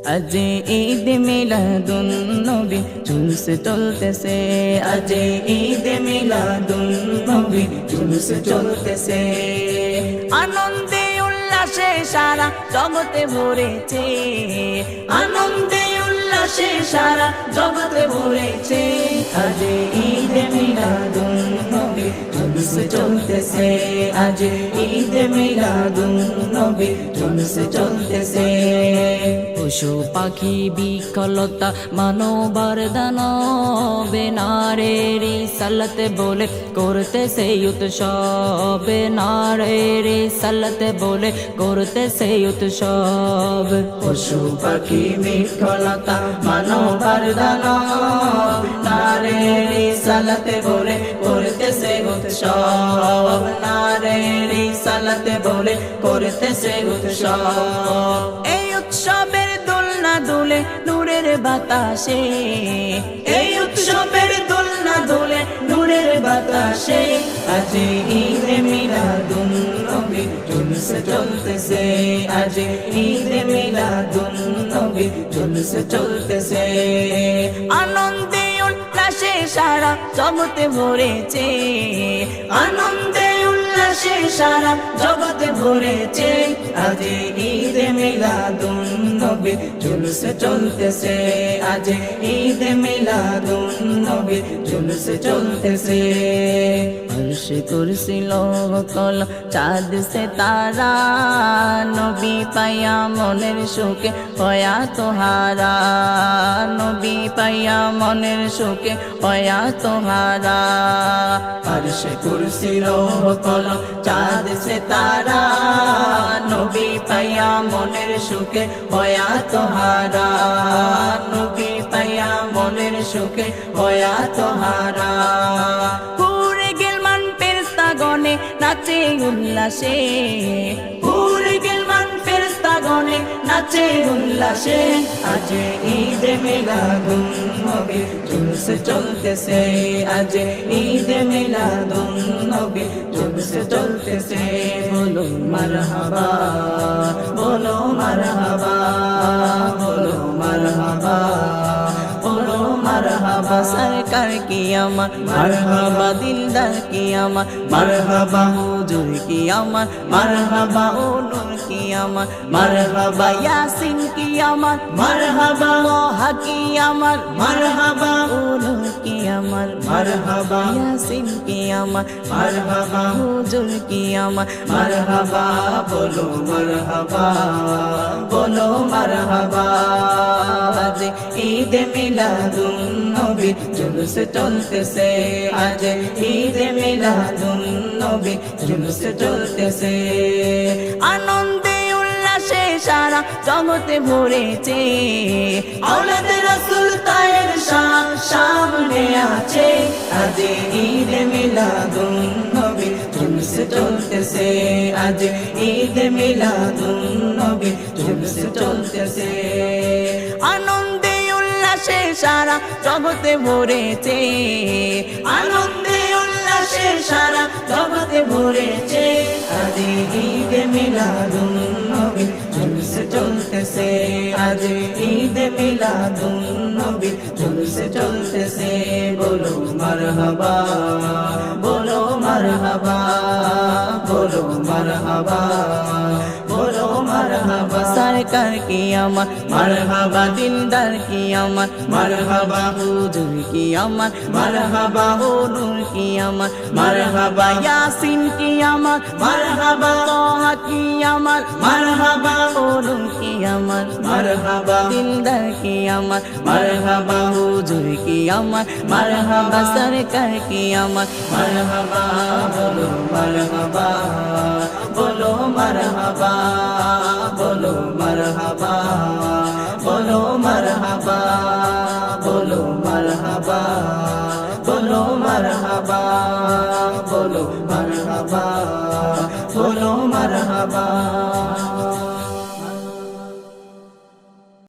আজ ঈদ মিলাদুন নবী জুলুস চলতেছে, আজ ঈদ মিলাদুন নবী জুলুস চলতেছে। আনন্দে উল্লাসে সারা জগতে ভরেছে, আনন্দে উল্লাসে সারা জগতে ভরেছে। আজ ঈদ মিলাদুন নবী জুলুস চলতেছে, আজ ঈদ মিলাদুন নবী জুলুস চলতেছে। পশু পাখি বিকলতা মানবার দানবে নারীর সালাতে বলে করতেছে উৎসব, নারীর সালাতে বলে করতেছে উৎসব। পশু পাখি বিকলতা মানবার দানব নারীর সালাতে বলে করতেছে উৎসব, নারীর সালাতে বলে করতেছে উৎসব। এই উৎসবের দোলনা দোলে নূরের বাতাসে, এই উৎসবের দোলনা দোলে নূরের বাতাসে। আজ ঈদ মিলাদুন নবী জুলুস চলতেছে, আজ ঈদ মিলাদুন নবী জুলুস চলতেছে। আনন্দে উল্লাসে সারা জগতে ভরেছে, আনন্দে উল্লাসে সারা জগতে ভরেছে। আজ ঈদ মিলাদুন নবী জুলুস চলতেছে, আজ ঈদ মিলাদুন নবী জুলুস চলতেছে। अर्श कुर्सी लोह कलम चाँद से तारा नबी पाया मनेर सुखे हया तोहारा, नबी पाया मनेर सुखे हया तोहारा। अर्श कुर्सी लोह कलम चाँद से तारा नबी पाया मनेर सुखे हया तोहारा, नबी पाया मनेर सुखे हया तोहारा। গনে নাচে উল্লাসে, পুরে গেলমান ফেরেশতা গনে নাচে উল্লাসে। আজ ঈদ মিলাদুন নবী জুলুস চলতেছে, আজ ঈদ মিলাদুন নবী জুলুস চলতেছে। বলো মারহাবা, বলো মারহাবা, বলো মারহাবা, বলো মারহাবা। সরকার কি আমার মারহাবা, দিলদার কি আমার মারহাবা, হুজুর কি আমার মারহাবা, ও নূর কি আমার মারহাবা, ইয়াসিন কি আমার মারহাবা, তোহা কি আমার মারহাবা, ও নূর কি আমার মারহাবা, ইয়াসিন কি আমার মারহাবা, হুজুর কি আমার মারহাবা। বলো মারহাবা, বলো মারহাবা। আজ ঈদ মিলাদুন নবী জুলুস চলতেছে, আজ ঈদ মিলাদুন নবী জুলুস চলতেছে। আনন্দে উল্লাসে সারা জগতে ভরেছে, আওলাদে রাসূল তায়ের শান সামনে আছে। আজ ঈদ মিলাদুন নবী জুলুস চলতেছে, আজ ঈদ মিলাদুন নবী জুলুস চলতেছে। আনন্দে উল্লাসে সারা জগতে ভরেছে, আনন্দে উল্লাসে সারা জগতে ভরেছে। আজ ঈদ মিলাদুন নবী জুলুস চলতেছে, আজ ঈদ মিলাদুন নবী জুলুস চলতেছে। বলো মারহাবা, বলো মারহাবা, বলো মারহাবা, বলো মারহাবা। সরকার কি আমার মারহাবা, দিলদার কি আমার মারহাবা, হুজুর কি আমার মারহাবা, ও নূর কি আমার মারহাবা, ইয়াসিন কি আমার মারহাবা, তোহা কি আমার মারহাবা, ও নূর কি আমার মারহাবা, দিলদার কি আমার মারহাবা, হুজুর কি আমার মারহাবা, সরকার কি আমার মারহাবা। বলো মারহাবা, বলো মারহাবা, বলো মারহাবা, বলো মারহাবা, বলো মারহাবা।